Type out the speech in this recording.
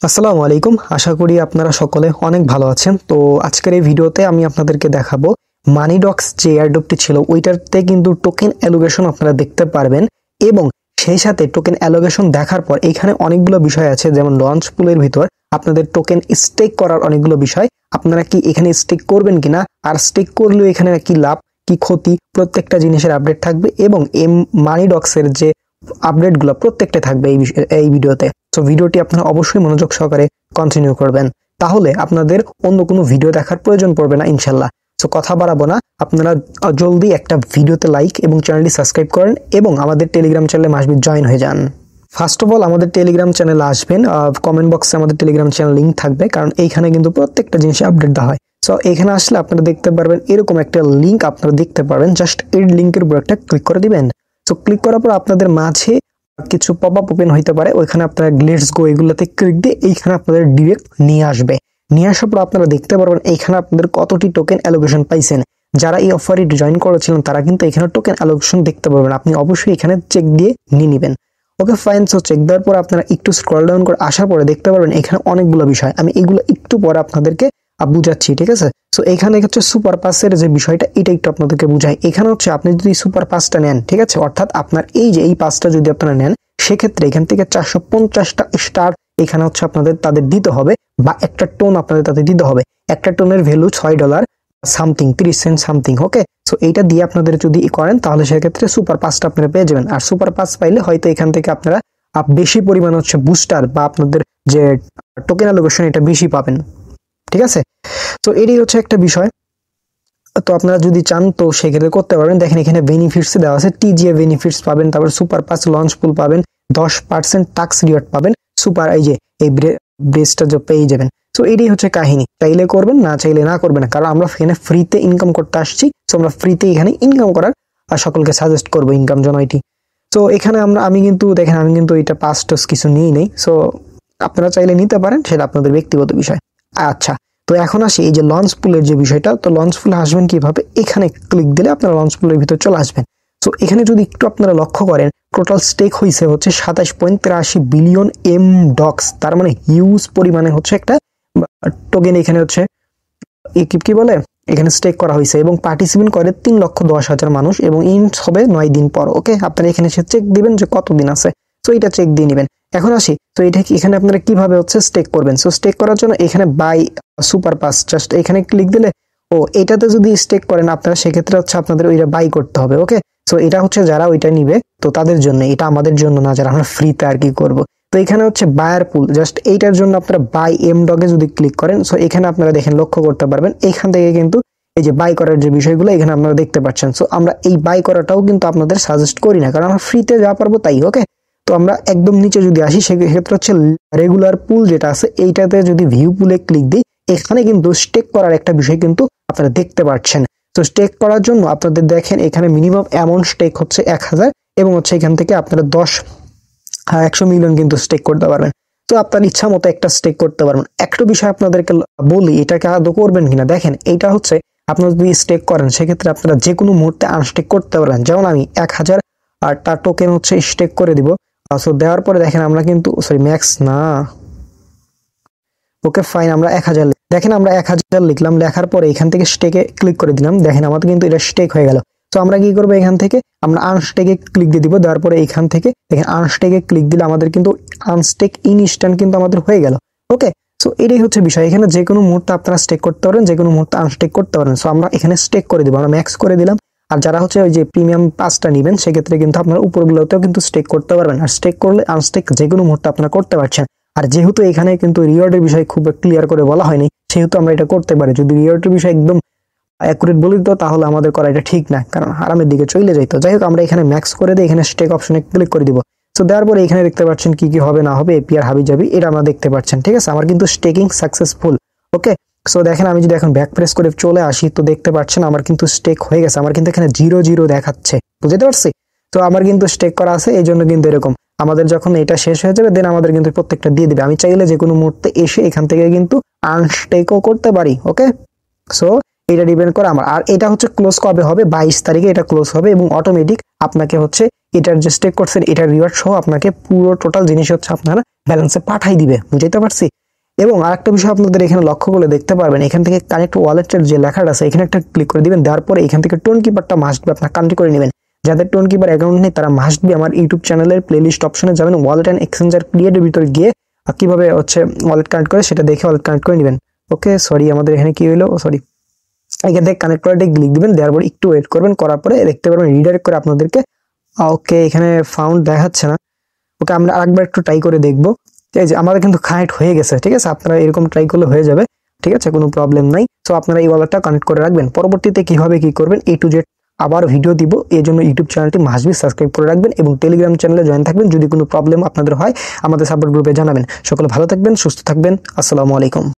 আসসালামু আলাইকুম। আশা করি আপনারা সকলে অনেক ভালো আছেন। তো আজকের এই ভিডিওতে আমি আপনাদেরকে দেখাবো মানিডক্স যে এয়ারড্রপটি ছিল ওইটাতে কিন্তু টোকেন অ্যালোকেশন আপনারা দেখতে পারবেন এবং সেই সাথে টোকেন অ্যালোকেশন দেখার পর এখানে অনেকগুলো বিষয় আছে, যেমন লঞ্চ পুলের ভিতর আপনাদের টোকেন স্টেক করার অনেকগুলো বিষয়। আপনারা কি এখানে স্টেক করবেন কিনা, আর স্টেক করলেও এখানে কি লাভ কি ক্ষতি প্রত্যেকটা জিনিসের আপডেট থাকবে এবং মানিডক্সের যে আপডেটগুলো প্রত্যেকটা থাকবে এই ভিডিওতে। তো ভিডিওটি আপনারা অবশ্যই মনোযোগ সহকারে কন্টিনিউ করবেন, তাহলে আপনাদের অন্য কোনো ভিডিও দেখার প্রয়োজন পড়বে না ইনশাল্লাহ। তো কথা বাড়াবো না, আপনারা জলদি একটা ভিডিওতে লাইক এবং চ্যানেলটি সাবস্ক্রাইব করেন এবং আমাদের টেলিগ্রাম চ্যানেলে মাসবি জয়েন হয়ে যান। ফার্স্ট অফ অল আমাদের টেলিগ্রাম চ্যানেলে আসবেন, কমেন্ট বক্সে আমাদের টেলিগ্রাম চ্যানেল লিঙ্ক থাকবে, কারণ এইখানে কিন্তু প্রত্যেকটা জিনিসে আপডেট দেওয়া হয়। সো এখানে আসলে আপনারা দেখতে পারবেন এরকম একটা লিঙ্ক আপনারা দেখতে পারবেন, জাস্ট এই লিঙ্কের উপর একটা ক্লিক করে দিবেন। সো ক্লিক করার পর আপনাদের মাঝে কিছু পপ আপ ওপেন হইতে পারে, ওইখানে আপনারা লেটস গো এগুলোতে ক্লিক দিয়ে এইখানে আপনাদের ডিরেক্ট নিয়ে আসবে। নিয়ে আসার পর আপনারা দেখতে পারবেন এইখানে আপনাদের কতটি টোকেন অ্যালোকেশন পাইছেন। যারা এই অফারে জয়েন করেছিলেন তারা কিন্তু এখানে টোকেন অ্যালোকেশন দেখতে পারবেন, আপনি অবশ্যই এখানে চেক দিয়ে নিয়ে নেবেন। Okay fine. সো চেক দেওয়ার পর আপনারা একটু স্ক্রল ডাউন করে আসার পরে দেখতে পারবেন এখানে অনেকগুলো বিষয়, আমি এগুলো একটু পরে আপনাদেরকে বুঝাচ্ছি, ঠিক আছে। সো এখানে হচ্ছে সুপার পাসের যে বিষয়টা, এটা একটু আপনাদেরকে বুঝাই। এখানে হচ্ছে আপনি যদি সুপার পাসটা নেন, ঠিক আছে, অর্থাৎ আপনার এই যে এই পাসটা যদি আপনারা নেন, সেক্ষেত্রে এখান থেকে 450টা স্টার এখানে হচ্ছে আপনাদের তাদের দিতে হবে, বা একটা টোন আপনাদের তাদের দিতে হবে। একটা টোনের ভ্যালু $6 সামথিং, 30 সেন্ট সামথিং। ওকে, সো এইটা দিয়ে আপনাদের যদি করেন তাহলে সেক্ষেত্রে সুপার পাসটা আপনারা পেয়ে যাবেন। আর সুপার পাস পাইলে হয়তো এখান থেকে আপনারা বেশি পরিমাণ হচ্ছে বুস্টার বা আপনাদের যে টোকেন অ্যালোকেশন এটা বেশি পাবেন, ঠিক আছে। তো এটাই হচ্ছে একটা বিষয়। তো আপনারা যদি চান তো সেক্ষেত্রে করতে পারবেন। দেখেন এখানে বেনিফিটস দেওয়া আছে, টিজিএ বেনিফিটস পাবেন, তারপর সুপার পাস লঞ্চ পুল পাবেন, 10% ট্যাক্স রিওয়ার্ড পাবেন, সুপার এই যে এই ব্রেসটা যে পেয়ে যাবেন। তো এটাই হচ্ছে কাহিনী। চাইলে করবেন, না চাইলে না করবেন না, কারণ আমরা এখানে ফ্রিতে ইনকাম করতে আসছি। তো আমরা ফ্রিতে এখানে ইনকাম করার আর সকলকে সাজেস্ট করবো ইনকাম জন্য এটি। তো এখানে আমি কিন্তু দেখেন আমি কিন্তু এটা পাস টাস কিছু নিই নেই। সো আপনারা চাইলে নিতে পারেন, সেটা আপনাদের ব্যক্তিগত বিষয়। আচ্ছা, তো এখন আসি এই যে লঞ্চ পুলের যে বিষয়টা। তো লঞ্চ পুলে আসবেন কিভাবে, এখানে ক্লিক দিলে আপনারা লঞ্চ পুলের ভিতর চলে আসবেন। তো এখানে যদি একটু আপনারা লক্ষ্য করেন, টোটাল স্টেক হয়েছে হচ্ছে 27.83 বিলিয়ন ডক্স, তার মানে হিউজ পরিমাণে হচ্ছে একটা টোকেন এখানে হচ্ছে কি বলে এখানে স্টেক করা হয়েছে, এবং পার্টিসিপেন্ট করে 3,10,000 মানুষ, এবং ইন্ট হবে 9 দিন পর। ওকে, আপনারা এখানে এসে চেক দিবেন যে কতদিন আছে। তো এটা চেক দিয়ে নেবেন। এখন আসি, তো এটা কি এখানে আপনারা কিভাবে হচ্ছে স্টেক করবেন। সো স্টেক করার জন্য এখানে বাই সুপার পাস, জাস্ট এখানে ক্লিক দিলে এটাতে যদি স্টেক করেন আপনারা, সেক্ষেত্রে হচ্ছে আপনাদের ওইটা বাই করতে হবে। ওকে, সো এটা হচ্ছে যারা ওইটা নিবে তো তাদের জন্য, এটা আমাদের জন্য না, যারা আমরা ফ্রিতে আর কি করবো। তো এখানে হচ্ছে বায়ার পুল, জাস্ট এইটার জন্য আপনারা বাই ডগে যদি ক্লিক করেন, সো এখানে আপনারা দেখেন লক্ষ্য করতে পারবেন এখান থেকে কিন্তু এই যে বাই করার যে বিষয়গুলো এখানে আপনারা দেখতে পাচ্ছেন। সো আমরা এই বাই করাটাও কিন্তু আপনাদের সাজেস্ট করি না, কারণ আমরা ফ্রিতে যা পারবো তাই। ওকে, তো আমরা একদম নিচে যদি আসি, সেক্ষেত্রে হচ্ছে রেগুলার পুল যেটা আছে এইটাতে যদি ভিউ পুলে ক্লিক দিই, এখানে কিন্তু স্টেক করার একটা বিষয় কিন্তু আপনারা দেখতে পাচ্ছেন। তো স্টেক করার জন্য আপনাদের দেখেন এখানে মিনিমাম অ্যামাউন্ট স্টেক হচ্ছে 1000, এবং হচ্ছে এখান থেকে আপনারা 100 মিলিয়ন কিন্তু স্টেক করতে পারবেন। তো আপনার ইচ্ছা মতো একটা স্টেক করতে পারবেন। একটা বিষয় আপনাদেরকে বলি, এটাকে আদৌ করবেন কিনা। দেখেন এইটা হচ্ছে আপনারা যদি স্টেক করেন, সেক্ষেত্রে আপনারা যে কোনো মুহূর্তে আনস্টেক করতে পারবেন। যেমন আমি 1000 টোকেন হচ্ছে স্টেক করে দিব। সো দেওয়ার পরে দেখেন আমরা কিন্তু ম্যাক্স না, ওকে ফাইন, আমরা 1000 দেখেন আমরা 1000 লিখলাম, লেখার পরে এখান থেকে স্টেকে ক্লিক করে দিলাম। দেখেন আমাদের কিন্তু এটা স্টেক হয়ে গেল। তো আমরা কি করবো, এখান থেকে আমরা আনস্টেকে ক্লিক দিয়ে দিব। দেওয়ার পরে এখান থেকে দেখেন আনস্টেকে ক্লিক দিলে আমাদের কিন্তু আনস্টেক ইনস্ট্যান্ট কিন্তু আমাদের হয়ে গেল। ওকে, সো এটাই হচ্ছে বিষয়। এখানে যে কোনো মুহূর্তে আপনারা স্টেক করতে পারেন, যে কোনো মুহূর্তে আনস্টেক করতে পারেন। সো আমরা এখানে স্টেক করে দিব, আমরা ম্যাক্স করে দিলাম। আর যারা হচ্ছে ওই যে প্রিমিয়াম পাসটা নেবেন, সেক্ষেত্রে কিন্তু আপনার উপরগুলোতেও কিন্তু স্টেক করতে পারবেন। আর স্টেক করলে আনস্টেক যে কোনো মুহূর্তে আপনারা করতে পারছেন। আর যেহেতু এখানে কিন্তু রিওয়ার্ডের বিষয় খুব ক্লিয়ার করে বলা হয়নি, সেহেতু আমরা এটা করতে পারি। যদি রিওয়ার্ডের বিষয় একদম অ্যাকুরেট বলে দিত, তাহলে আমাদের করা এটা ঠিক না, কারণ হারামের দিকে চলে যাইতো। যাই হোক, আমরা এখানে ম্যাক্স করে দিয়ে এখানে স্টেক অপশনে ক্লিক করে দিব। তো দেওয়ার পরে এখানে দেখতে পাচ্ছেন কি কি হবে না হবে, এপিআর হাবি যাবি, এটা আমরা দেখতে পাচ্ছেন, ঠিক আছে। আমার কিন্তু স্টেকিং সাকসেসফুল। ওকে, সো দেখেন আমি যদি এখন ব্যাক প্রেস করে চলে আসি, তো দেখতে পাচ্ছেন আমার কিন্তু স্টেক হয়ে গেছে। আমার কিন্তু এখানে 0 দেখাচ্ছে, বুঝতে পারছি। তো আমার কিন্তু স্টেক করা আছে, এই জন্য কিন্তু এরকম আমাদের যখন এটা শেষ হয়ে যাবে দেন আমাদের কিন্তু প্রত্যেকটা দিয়ে দিবে। আমি চাইলে যে কোনো মুহূর্তে এসে এখান থেকে কিন্তু আনস্টেকও করতে পারি। ওকে, সো এটা ডিপেন্ড করে আমার। আর এটা হচ্ছে ক্লোজ কবে হবে, 22 তারিখে এটা ক্লোজ হবে এবং অটোমেটিক আপনাকে হচ্ছে এটার যে স্টেক করছেন এটার রিওয়ার্ড সহ আপনাকে পুরো টোটাল জিনিস হচ্ছে আপনারা ব্যালেন্সে পাঠাই দিবে, বুঝতে পারছি। এবং আরেকটা বিষয় আপনাদের এখানে লক্ষ্য করলে দেখতে পারবেন, এখান থেকে কানেক্ট ওয়ালেটের যে লেখাটা আছে এখানে একটা ক্লিক করে দিবেন, দেওয়ার পরে এখান থেকে টোন কিপারটা মাস্ট বি আপনার কানেক্ট করে নেবেন। যাদের টোন কিপার অ্যাকাউন্ট নেই তারা মাস্ট বি আমার ইউটিউব চ্যানেলের প্লেলিস্ট অপশনে যাবেন, ওয়ালেট অ্যান্ড এক্সচেঞ্জার ক্রিয়েটের ভিতরে গিয়ে কিভাবে হচ্ছে ওয়ালেট কানেক্ট করে সেটা দেখে ওয়ালেট কানেক্ট করে নেবেন। ওকে, সরি আমাদের এখানে কি হলো, সরি, এখান থেকে কানেক্ট করে ক্লিক দিবেন, দেওয়ার পরে একটু ওয়েট করবেন, করার পরে দেখতে পারবেন রিডাইরেক্ট করে আপনাদেরকে। ওকে, এখানে ফাউন্ড দেখাচ্ছে না। ওকে, আমরা আরেকবার একটু ট্রাই করে দেখবো। এই যে আমাদের কিন্তু কানেক্ট হয়ে গেছে, ঠিক আছে। আপনারা এরকম ট্রাই করলে হয়ে যাবে, ঠিক আছে, কোনো প্রবলেম নাই। তো আপনারা এই ওয়ালেটটা কানেক্ট করে রাখবেন। পরবর্তীতে কিভাবে কি করবেন A to Z আবার ভিডিও দিব, এই জন্য ইউটিউব চ্যানেলটি মাস্ট বি সাবস্ক্রাইব করে রাখবেন এবং টেলিগ্রাম চ্যানেলে জয়েন থাকবেন। যদি কোনো প্রবলেম আপনাদের হয় আমাদের সাপোর্ট গ্রুপে জানাবেন। সকলে ভালো থাকবেন, সুস্থ থাকবেন। আসসালামু আলাইকুম।